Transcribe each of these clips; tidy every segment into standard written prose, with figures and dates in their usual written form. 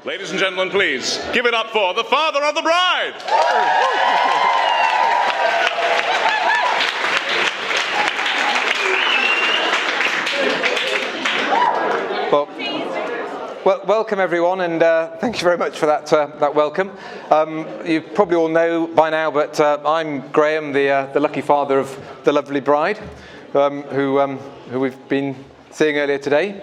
Ladies and gentlemen, please give it up for the father of the bride. Well, welcome everyone, and thank you very much for that welcome. You probably all know by now, but I'm Graham, the lucky father of the lovely bride, who we've been seeing earlier today.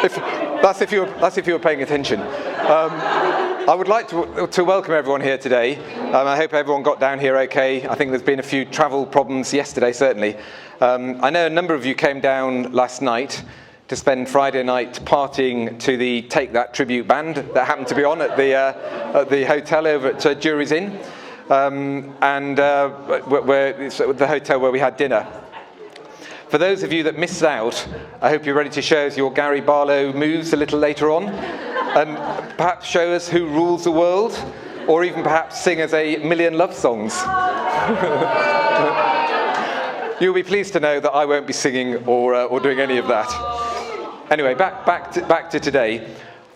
If you were paying attention. I would like to welcome everyone here today. I hope everyone got down here okay. I think there's been a few travel problems yesterday, certainly. I know a number of you came down last night to spend Friday night partying to the Take That tribute band that happened to be on at the hotel over at Jury's Inn, and it's the hotel where we had dinner. For those of you that missed out, I hope you're ready to show us your Gary Barlow moves a little later on, and perhaps show us who rules the world, or even perhaps sing us a million love songs. You'll be pleased to know that I won't be singing or doing any of that. Anyway, back to today.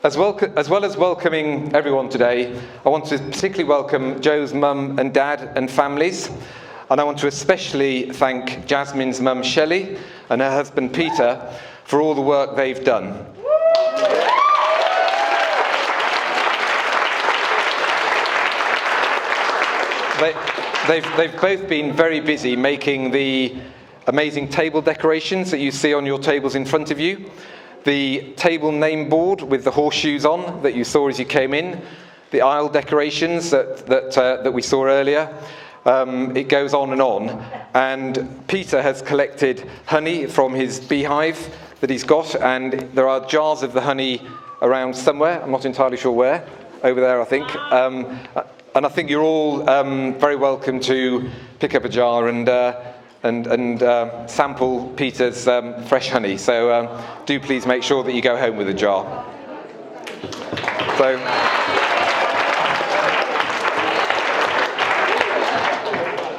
As well as welcoming everyone today, I want to particularly welcome Joe's mum and dad and families. And I want to especially thank Jasmine's mum, Shelley, and her husband, Peter, for all the work they've done. They've both been very busy making the amazing table decorations that you see on your tables in front of you, the table name board with the horseshoes on that you saw as you came in, the aisle decorations that we saw earlier. It goes on, and Peter has collected honey from his beehive that he's got, and there are jars of the honey around somewhere. I'm not entirely sure where. Over there, I think. And I think you're all very welcome to pick up a jar and sample Peter's fresh honey. So do please make sure that you go home with a jar.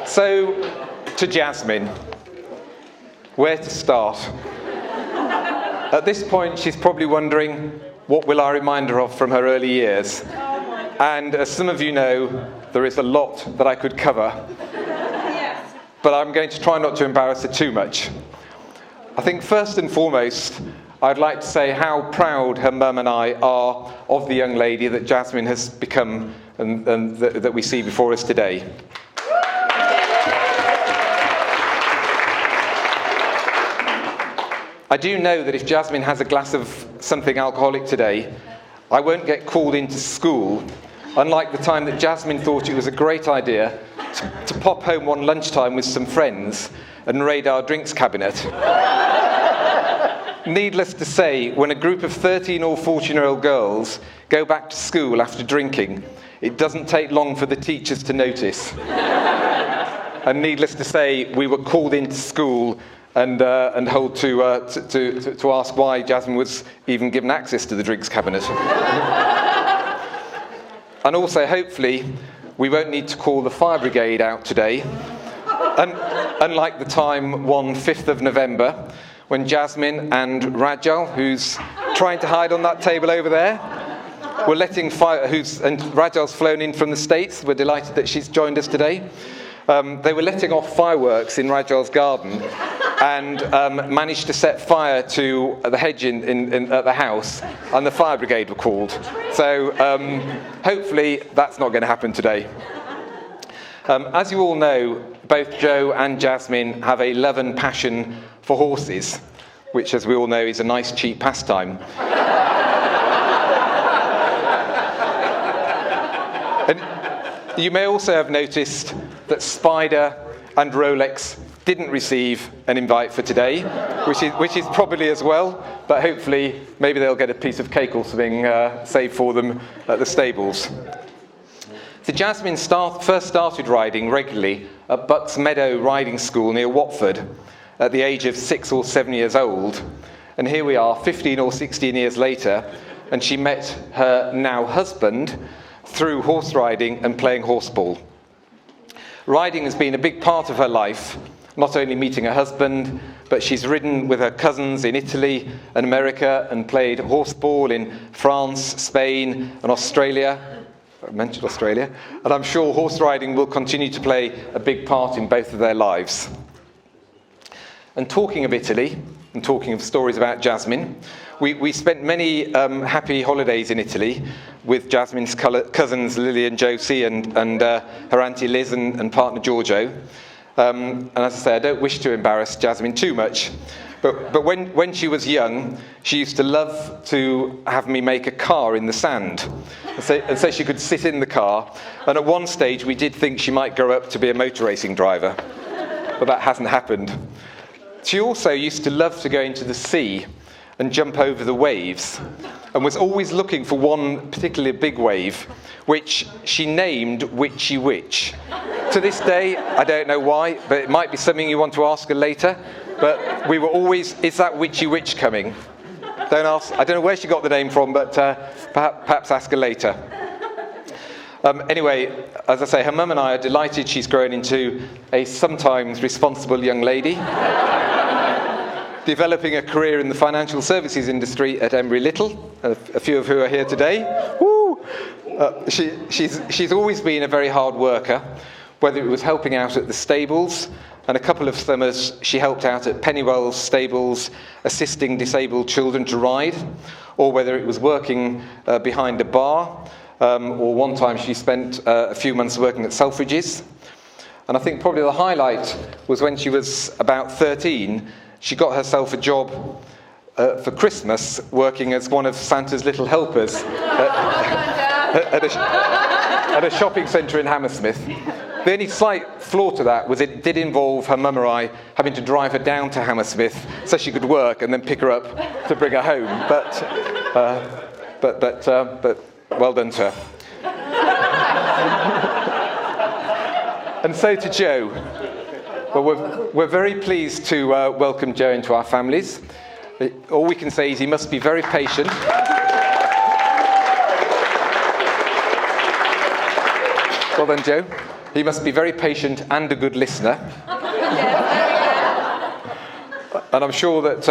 So, to Jasmine, where to start? At this point, she's probably wondering, what will I remind her of from her early years? And as some of you know, there is a lot that I could cover. But I'm going to try not to embarrass her too much. I think first and foremost, I'd like to say how proud her mum and I are of the young lady that Jasmine has become and that we see before us today. I do know that if Jasmine has a glass of something alcoholic today, I won't get called into school, unlike the time that Jasmine thought it was a great idea to pop home one lunchtime with some friends and raid our drinks cabinet. Needless to say, when a group of 13 or 14-year-old girls go back to school after drinking, it doesn't take long for the teachers to notice. And needless to say, we were called into school and told to ask why Jasmine was even given access to the drinks cabinet. And also, hopefully, we won't need to call the fire brigade out today, unlike the time one 5th of November, when Jasmine and Rajal, who's trying to hide on that table over there, were letting fire. And Rajal's flown in from the States. We're delighted that she's joined us today. They were letting off fireworks in Rajal's garden and managed to set fire to the hedge at the house, and the fire brigade were called. So hopefully that's not going to happen today. As you all know, both Joe and Jasmine have a love and passion for horses, which, as we all know, is a nice cheap pastime. And you may also have noticed that Spider and Rolex didn't receive an invite for today, which is probably as well, but hopefully maybe they'll get a piece of cake or something saved for them at the stables. So Jasmine first started riding regularly at Bucks Meadow Riding School near Watford at the age of 6 or 7 years old, and here we are 15 or 16 years later, and she met her now husband through horse riding and playing horseball. Riding has been a big part of her life, not only meeting her husband, but she's ridden with her cousins in Italy and America and played horseball in France, Spain and Australia. I mentioned Australia. And I'm sure horse riding will continue to play a big part in both of their lives. And talking of Italy, and talking of stories about Jasmine, we spent many happy holidays in Italy with Jasmine's cousins Lily and Josie and her auntie Liz and partner Giorgio. And as I say, I don't wish to embarrass Jasmine too much, but when she was young, she used to love to have me make a car in the sand, and so she could sit in the car. And at one stage, we did think she might grow up to be a motor racing driver, but that hasn't happened. She also used to love to go into the sea and jump over the waves, and was always looking for one particularly big wave, which she named Witchy Witch. To this day, I don't know why, but it might be something you want to ask her later. But we were always, is that Witchy Witch coming? Don't ask. I don't know where she got the name from, but perhaps ask her later. Anyway, as I say, her mum and I are delighted she's grown into a sometimes responsible young lady, developing a career in the financial services industry at Embry-Little, a few of who are here today. Woo! She's always been a very hard worker, whether it was helping out at the stables, and a couple of summers she helped out at Pennywell's stables, assisting disabled children to ride, or whether it was working behind a bar, or one time she spent a few months working at Selfridges. And I think probably the highlight was when she was about 13, she got herself a job for Christmas working as one of Santa's little helpers at a shopping centre in Hammersmith. The only slight flaw to that was it did involve her mum or I having to drive her down to Hammersmith so she could work and then pick her up to bring her home. But well done to her. And so to Jo. Well, we're very pleased to welcome Jo into our families. All we can say is he must be very patient. Well done, Jo. He must be very patient and a good listener. And I'm sure that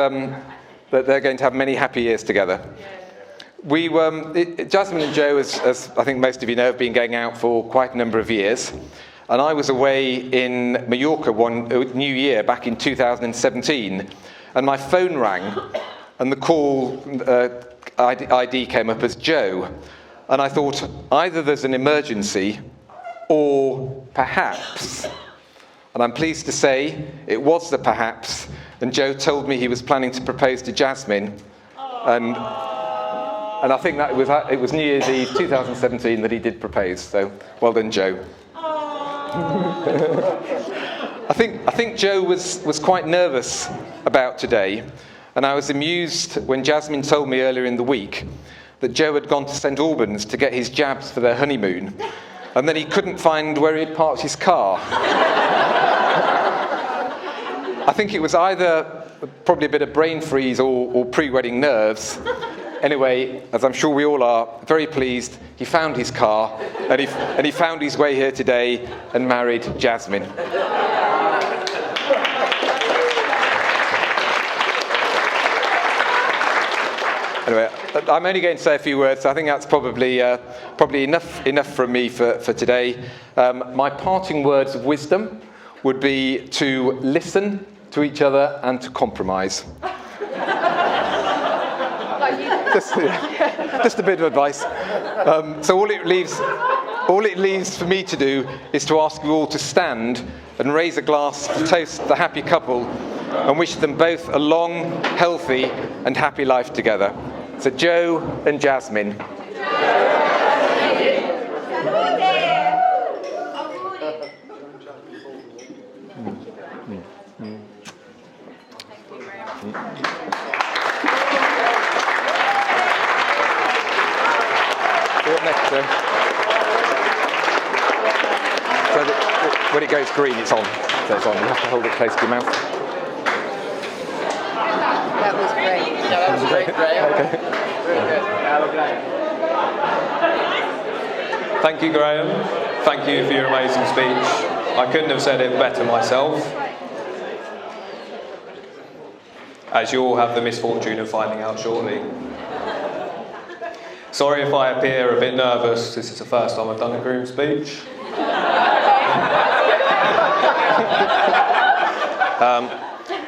they're going to have many happy years together. Jasmine and Jo, as I think most of you know, have been going out for quite a number of years. And I was away in Mallorca one New Year back in 2017, and my phone rang, and the call ID came up as Jo. And I thought, either there's an emergency, or perhaps, and I'm pleased to say it was the perhaps, and Jo told me he was planning to propose to Jasmine, and I think that it was New Year's Eve 2017 that he did propose, so well done, Jo. I think Jo was quite nervous about today, and I was amused when Jasmine told me earlier in the week that Jo had gone to St Albans to get his jabs for their honeymoon, and then he couldn't find where he'd parked his car. I think it was either probably a bit of brain freeze or pre-wedding nerves. Anyway, as I'm sure we all are, very pleased he found his car and he found his way here today and married Jasmine. Anyway, I'm only going to say a few words. So I think that's probably enough from me for today. My parting words of wisdom would be to listen to each other and to compromise. Just a bit of advice. So all it leaves for me to do is to ask you all to stand and raise a glass to toast the happy couple and wish them both a long, healthy and happy life together. So Jo and Jasmine. What next, Jo? So when it goes green, it's on. So it's on. You have to hold it close to your mouth. That was great. Yeah, that was great, Graham. Okay. Thank you, Graham. Thank you for your amazing speech. I couldn't have said it better myself. as you all have the misfortune of finding out shortly. Sorry if I appear a bit nervous. This is the first time I've done a groom speech.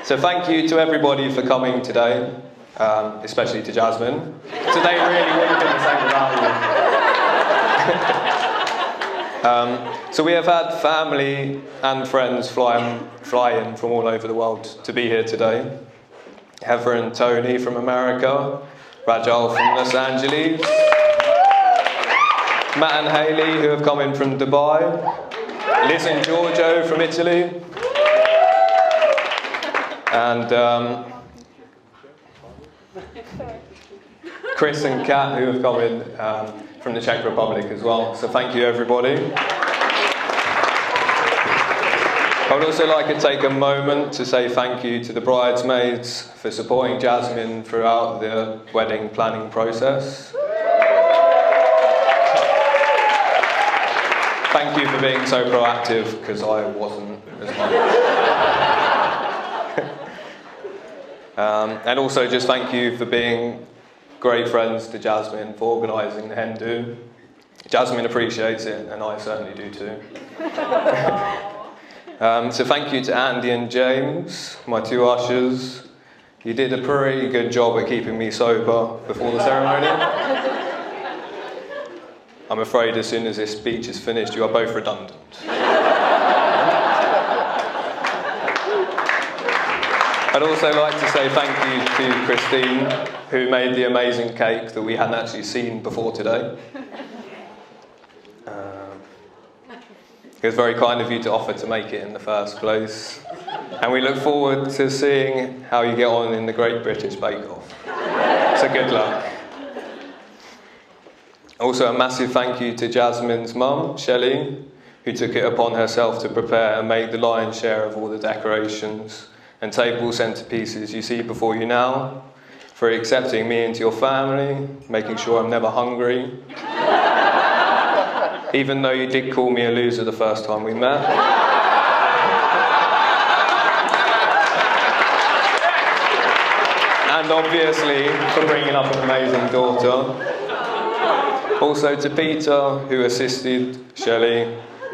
So thank you to everybody for coming today, especially to Jasmine. Today really would have been the same without you. So we have had family and friends fly in from all over the world to be here today. Heather and Tony from America, Rajal from Los Angeles, Matt and Hayley who have come in from Dubai, Liz and Giorgio from Italy, and Chris and Kat who have come in from the Czech Republic as well. So thank you everybody. I would also like to take a moment to say thank you to the bridesmaids for supporting Jasmine throughout the wedding planning process. Thank you for being so proactive, because I wasn't as much. And also just thank you for being great friends to Jasmine, for organising the hen do. Jasmine appreciates it, and I certainly do too. So thank you to Andy and James, my two ushers. You did a pretty good job at keeping me sober before the ceremony. I'm afraid as soon as this speech is finished, you are both redundant. I'd also like to say thank you to Christine, who made the amazing cake that we hadn't actually seen before today. It was very kind of you to offer to make it in the first place. And we look forward to seeing how you get on in the Great British Bake Off. So good luck. Also a massive thank you to Jasmine's mum, Shelley, who took it upon herself to prepare and make the lion's share of all the decorations and table centerpieces you see before you now, for accepting me into your family, making sure I'm never hungry. Even though you did call me a loser the first time we met. And obviously, for bringing up an amazing daughter. Also to Peter, who assisted Shelley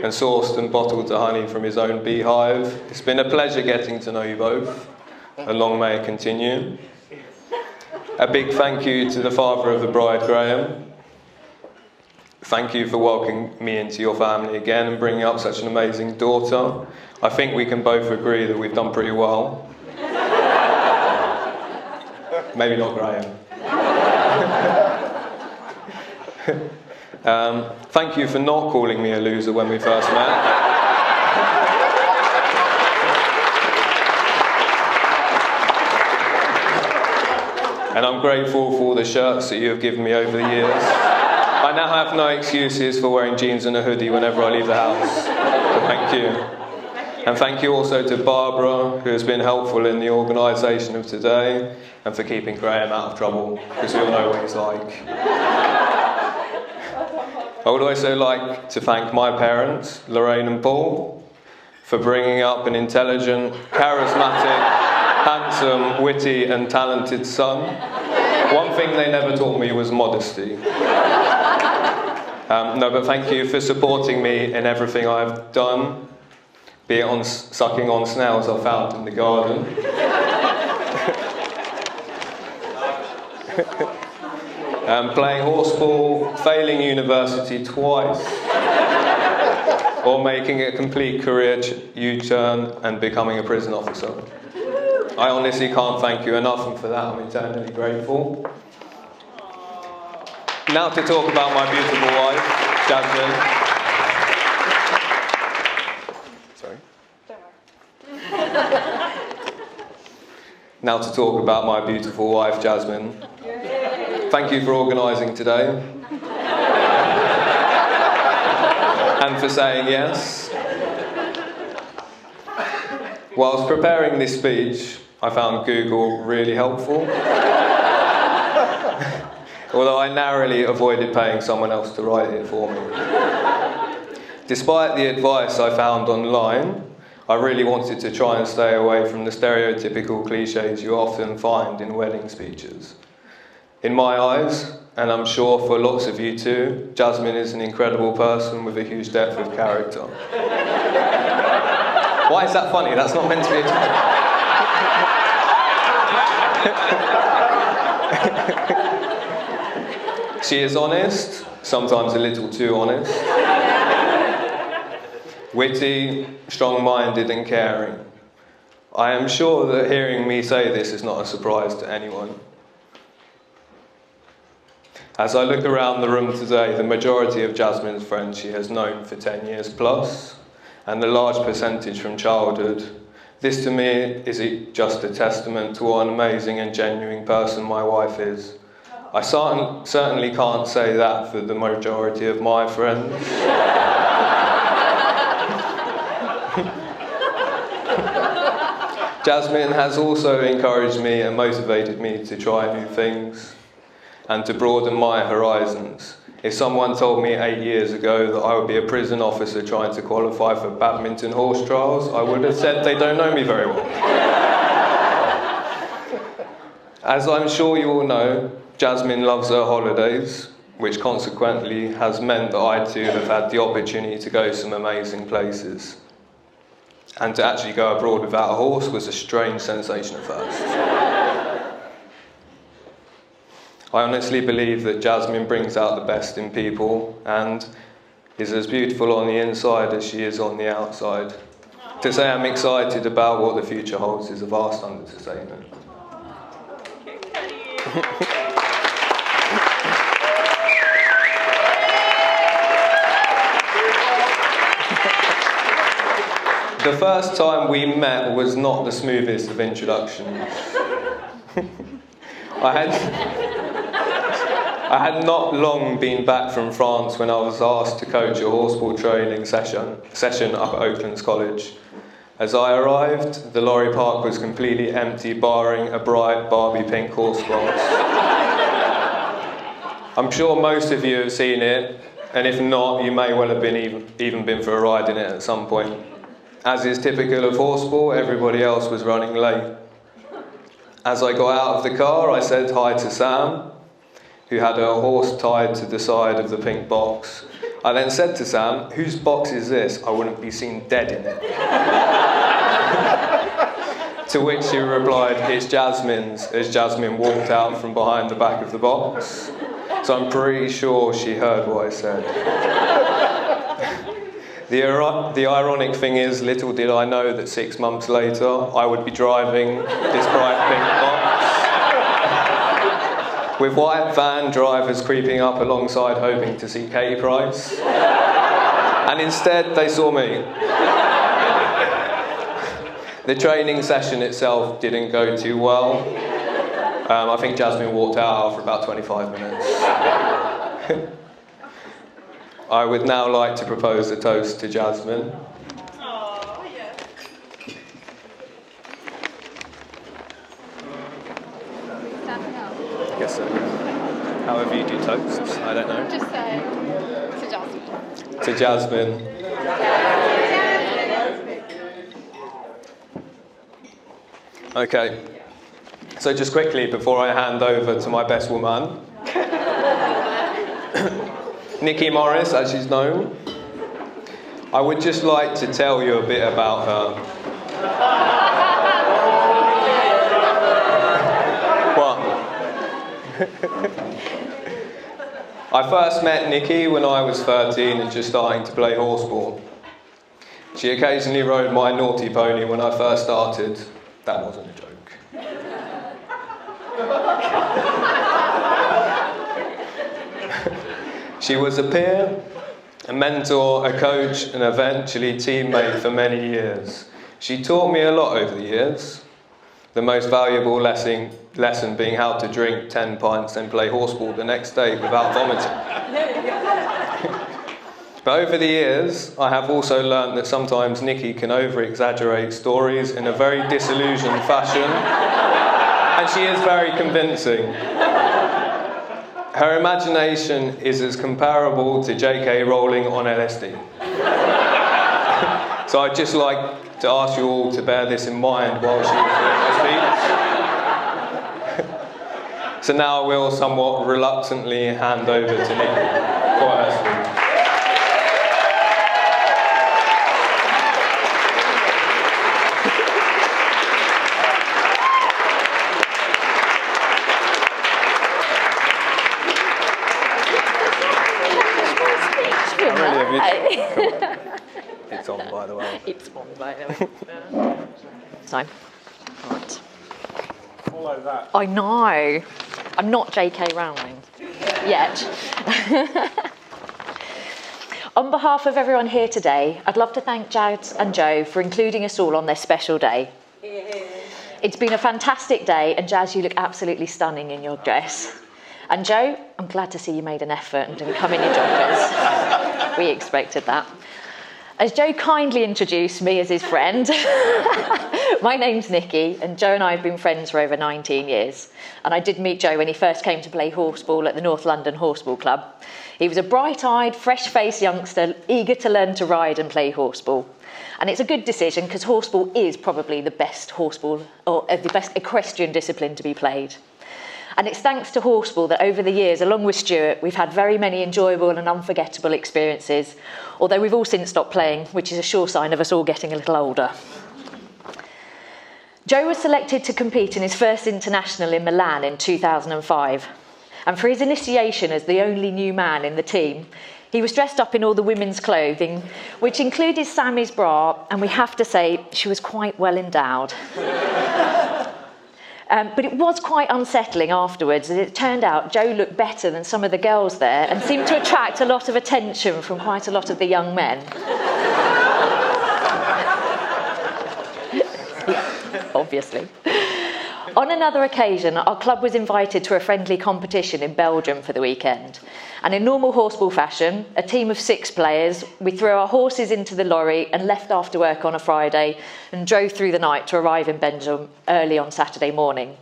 and sourced and bottled the honey from his own beehive. It's been a pleasure getting to know you both, and long may it continue. A big thank you to the father of the bride, Graham. Thank you for welcoming me into your family again and bringing up such an amazing daughter. I think we can both agree that we've done pretty well. Maybe not Graham. Thank you for not calling me a loser when we first met. And I'm grateful for all the shirts that you have given me over the years. I now have no excuses for wearing jeans and a hoodie whenever I leave the house. So thank you. And thank you also to Barbara, who has been helpful in the organisation of today, and for keeping Graham out of trouble, because we all know what he's like. I would also like to thank my parents, Lorraine and Paul, for bringing up an intelligent, charismatic, handsome, witty and talented son. One thing they never taught me was modesty. No, but thank you for supporting me in everything I've done, be it on sucking on snails I found in the garden. Playing horseball, failing university twice, or making a complete career U-turn and becoming a prison officer. I honestly can't thank you enough, and for that I'm eternally grateful. Now to talk about my beautiful wife, Jasmine. Sorry? Now to talk about my beautiful wife, Jasmine. Thank you for organising today. And for saying yes. Whilst preparing this speech, I found Google really helpful. Although I narrowly avoided paying someone else to write it for me. Despite the advice I found online, I really wanted to try and stay away from the stereotypical cliches you often find in wedding speeches. In my eyes, and I'm sure for lots of you too, Jasmine is an incredible person with a huge depth of character. Why is that funny? That's not meant to be a joke. She is honest, sometimes a little too honest. Witty, strong-minded and caring. I am sure that hearing me say this is not a surprise to anyone. As I look around the room today, the majority of Jasmine's friends she has known for 10 years plus, and a large percentage from childhood. This to me is just a testament to what an amazing and genuine person my wife is. I certainly can't say that for the majority of my friends. Jasmine has also encouraged me and motivated me to try new things and to broaden my horizons. If someone told me 8 years ago that I would be a prison officer trying to qualify for badminton horse trials, I would have said they don't know me very well. As I'm sure you all know, Jasmine loves her holidays, which consequently has meant that I too have had the opportunity to go some amazing places. And to actually go abroad without a horse was a strange sensation at first. I honestly believe that Jasmine brings out the best in people and is as beautiful on the inside as she is on the outside. To say I'm excited about what the future holds is a vast understatement. The first time we met was not the smoothest of introductions. I had not long been back from France when I was asked to coach a horseball training session up at Oaklands College. As I arrived, the lorry park was completely empty, barring a bright Barbie pink horse box. I'm sure most of you have seen it, and if not, you may well have been even been for a ride in it at some point. As is typical of horseball, everybody else was running late. As I got out of the car, I said hi to Sam, who had a horse tied to the side of the pink box. I then said to Sam, "Whose box is this? I wouldn't be seen dead in it." To which she replied, "It's Jasmine's," as Jasmine walked out from behind the back of the box. So I'm pretty sure she heard what I said. The ironic thing is, little did I know that 6 months later I would be driving this bright pink box with white van drivers creeping up alongside hoping to see Katie Price. And instead they saw me. The training session itself didn't go too well. I think Jasmine walked out after about 25 minutes. I would now like to propose a toast to Jasmine. Oh, yeah. Yes, sir. However you do toasts, I don't know. Just say to Jasmine. To Jasmine. Okay. So just quickly, before I hand over to my best woman, Nikki Morris, as she's known, I would just like to tell you a bit about her. What? I first met Nikki when I was 13 and just starting to play horseball. She occasionally rode my naughty pony when I first started. That wasn't a joke. She was a peer, a mentor, a coach, and eventually teammate for many years. She taught me a lot over the years, the most valuable lesson being how to drink 10 pints and play horseball the next day without vomiting. But over the years, I have also learned that sometimes Nikki can over-exaggerate stories in a very disillusioned fashion, and she is very convincing. Her imagination is as comparable to J.K. Rowling on LSD. So I'd just like to ask you all to bear this in mind while she was doing her speech. So now I will somewhat reluctantly hand over to Nikki for her speech. It's on, by the way. It's on, by the way. So, right. Follow that. I know. I'm not J.K. Rowling yet. On behalf of everyone here today, I'd love to thank Jazz and Joe for including us all on this special day. It's been a fantastic day, and Jazz, you look absolutely stunning in your dress. And Joe, I'm glad to see you made an effort and didn't come in your joggers. We expected that. As Joe kindly introduced me as his friend, my name's Nikki, and Joe and I have been friends for over 19 years. And I did meet Joe when he first came to play horseball at the North London Horseball Club. He was a bright-eyed, fresh-faced youngster, eager to learn to ride and play horseball. And it's a good decision, because horseball is probably the best horseball, or the best equestrian discipline to be played. And it's thanks to horseball that over the years, along with Stuart, we've had very many enjoyable and unforgettable experiences, although we've all since stopped playing, which is a sure sign of us all getting a little older. Joe was selected to compete in his first international in Milan in 2005. And for his initiation as the only new man in the team, he was dressed up in all the women's clothing, which included Sammy's bra, and we have to say she was quite well endowed. But it was quite unsettling afterwards, as it turned out Joe looked better than some of the girls there and seemed to attract a lot of attention from quite a lot of the young men. Obviously. On another occasion, our club was invited to a friendly competition in Belgium for the weekend. And in normal horseball fashion, a team of 6 players, we threw our horses into the lorry and left after work on a Friday and drove through the night to arrive in Belgium early on Saturday morning.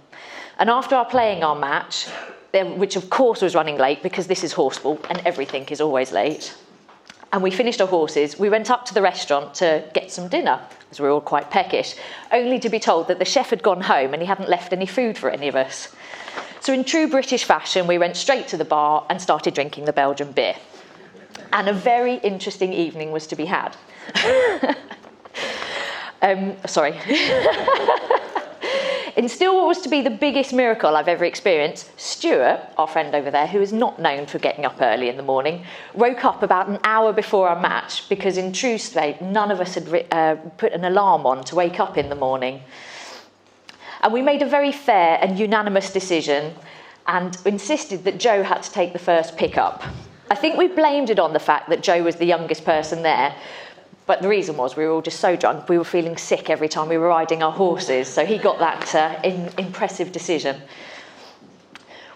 And after our playing our match, which of course was running late because this is horseball and everything is always late, and we finished our horses, we went up to the restaurant to get some dinner, as we were all quite peckish, only to be told that the chef had gone home and he hadn't left any food for any of us. So in true British fashion, we went straight to the bar and started drinking the Belgian beer. And a very interesting evening was to be had. In still what was to be the biggest miracle I've ever experienced, Stuart, our friend over there, who is not known for getting up early in the morning, woke up about an hour before our match because in true state, none of us had put an alarm on to wake up in the morning. And we made a very fair and unanimous decision and insisted that Joe had to take the first pick-up. I think we blamed it on the fact that Joe was the youngest person there, but the reason was we were all just so drunk, we were feeling sick every time we were riding our horses, so he got that impressive decision.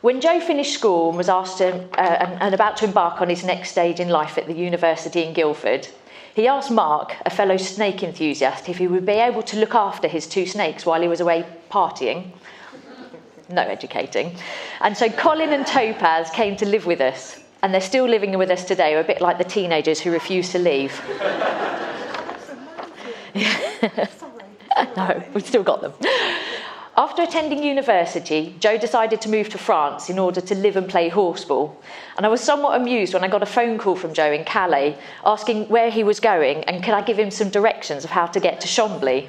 When Joe finished school and was asked and about to embark on his next stage in life at the university in Guildford, he asked Mark, a fellow snake enthusiast, if he would be able to look after his 2 snakes while he was away partying. No educating. And so Colin and Topaz came to live with us, and they're still living with us today, a bit like the teenagers who refuse to leave. No, we've still got them. After attending university, Joe decided to move to France in order to live and play horseball. And I was somewhat amused when I got a phone call from Joe in Calais asking where he was going and could I give him some directions of how to get to Chambly.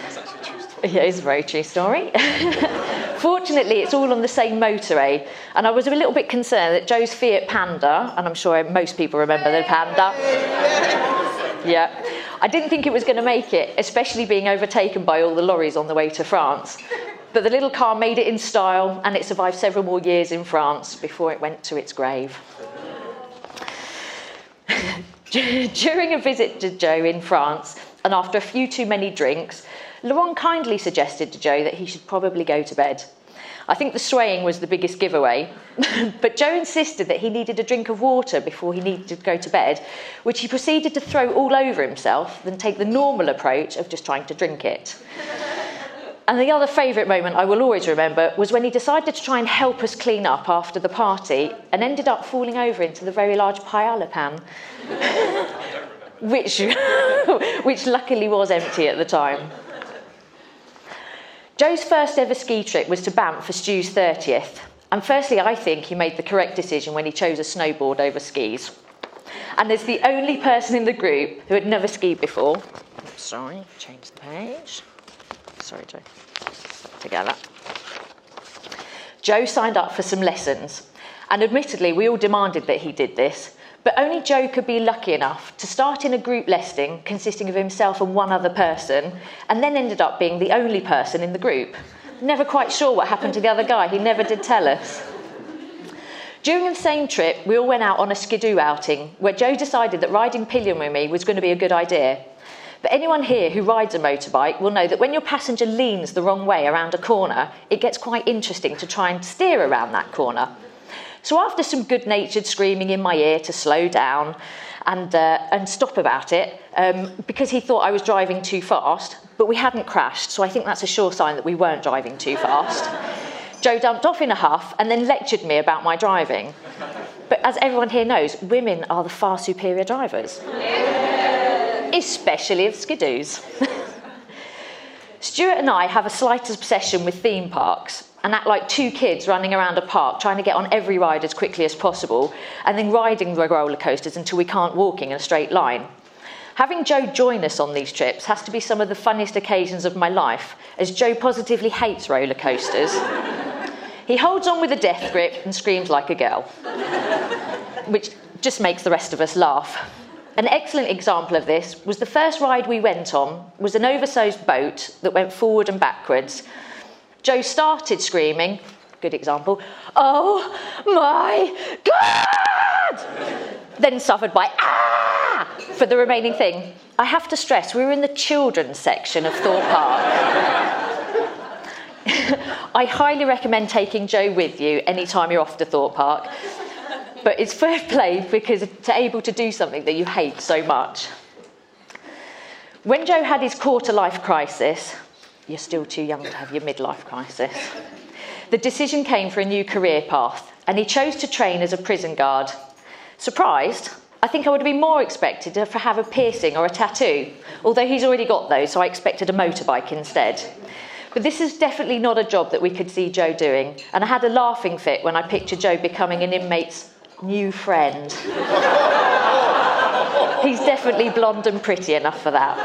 That's actually a true story. Yeah, it's a very true story. Fortunately, it's all on the same motorway, and I was a little bit concerned that Joe's Fiat Panda, and I'm sure most people remember the Panda, yeah, I didn't think it was going to make it, especially being overtaken by all the lorries on the way to France. But the little car made it in style, and it survived several more years in France before it went to its grave. During a visit to Joe in France, and after a few too many drinks, Laurent kindly suggested to Joe that he should probably go to bed. I think the swaying was the biggest giveaway, but Joe insisted that he needed a drink of water before he needed to go to bed, which he proceeded to throw all over himself, then take the normal approach of just trying to drink it. And the other favourite moment I will always remember was when he decided to try and help us clean up after the party and ended up falling over into the very large paella pan. which luckily was empty at the time. Joe's first ever ski trip was to Banff for Stu's 30th. And firstly, I think he made the correct decision when he chose a snowboard over skis. And as the only person in the group who had never skied before, sorry, change the page. Sorry, Joe. Together. Joe signed up for some lessons. And admittedly, we all demanded that he did this. But only Joe could be lucky enough to start in a group lesson consisting of himself and one other person, and then ended up being the only person in the group. Never quite sure what happened to the other guy. He never did tell us. During the same trip, we all went out on a skidoo outing where Joe decided that riding pillion with me was going to be a good idea. But anyone here who rides a motorbike will know that when your passenger leans the wrong way around a corner, it gets quite interesting to try and steer around that corner. So after some good-natured screaming in my ear to slow down and stop about it, because he thought I was driving too fast, but we hadn't crashed, so I think that's a sure sign that we weren't driving too fast. Joe dumped off in a huff and then lectured me about my driving. But as everyone here knows, women are the far superior drivers. Especially of skidoos. Stuart and I have a slight obsession with theme parks and act like two kids running around a park trying to get on every ride as quickly as possible and then riding the roller coasters until we can't walk in a straight line. Having Joe join us on these trips has to be some of the funniest occasions of my life, as Joe positively hates roller coasters. He holds on with a death grip and screams like a girl, which just makes the rest of us laugh. An excellent example of this was the first ride we went on was an oversized boat that went forward and backwards. Joe started screaming, good example, "Oh my God!" Then suffered by "ah!" for the remaining thing. I have to stress, we were in the children's section of Thorpe Park. I highly recommend taking Joe with you anytime you're off to Thorpe Park. But it's fair play because to able to do something that you hate so much. When Joe had his quarter-life crisis, you're still too young to have your midlife crisis, the decision came for a new career path, and he chose to train as a prison guard. Surprised? I think I would have been more expected to have a piercing or a tattoo, although he's already got those, so I expected a motorbike instead. But this is definitely not a job that we could see Joe doing, and I had a laughing fit when I pictured Joe becoming an inmate's new friend. He's definitely blonde and pretty enough for that.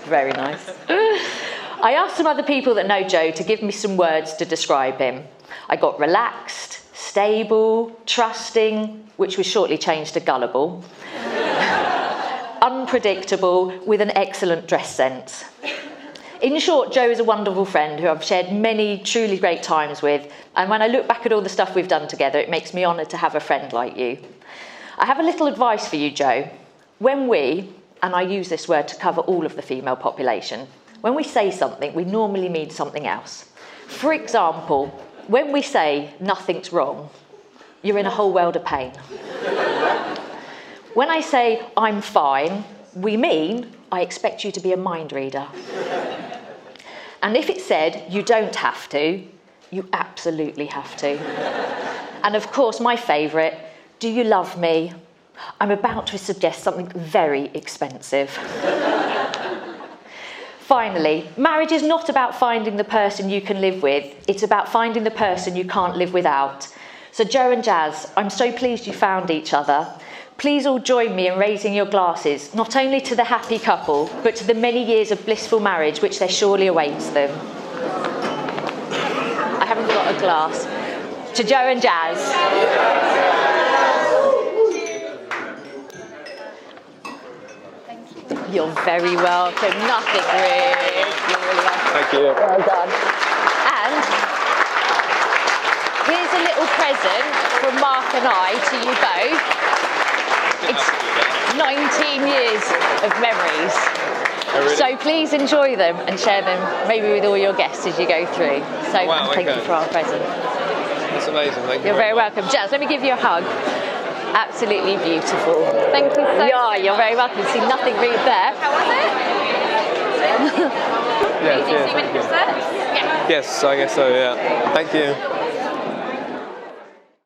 Very nice. I asked some other people that know Joe to give me some words to describe him. I got relaxed, stable, trusting, which was shortly changed to gullible, unpredictable, with an excellent dress sense. In short, Joe is a wonderful friend who I've shared many truly great times with, and when I look back at all the stuff we've done together, it makes me honoured to have a friend like you. I have a little advice for you, Joe. When we, and I use this word to cover all of the female population, when we say something, we normally mean something else. For example, when we say nothing's wrong, you're in a whole world of pain. When I say I'm fine, we mean I expect you to be a mind reader. And if it said you don't have to, you absolutely have to. And of course, my favourite, do you love me? I'm about to suggest something very expensive. Finally, marriage is not about finding the person you can live with, it's about finding the person you can't live without. So Joe and Jazz, I'm so pleased you found each other. Please all join me in raising your glasses, not only to the happy couple, but to the many years of blissful marriage which there surely awaits them. I haven't got a glass. To Joe and Jazz. You're very welcome. Nothing really. You're really welcome. Thank you. Well done. And here's a little present from Mark and I to you both. It's 19 years of memories. Oh, really? So please enjoy them and share them maybe with all your guests as you go through. So Wow, thank you okay. for our present. That's amazing. Thank you. You're very welcome. Jazz, let me give you a hug. Absolutely beautiful. Thank you so much. You're very welcome. See nothing read there. How was it? Yeah, cheers, See many thank you. presents? Yeah. Yes, I guess so, yeah. Thank you.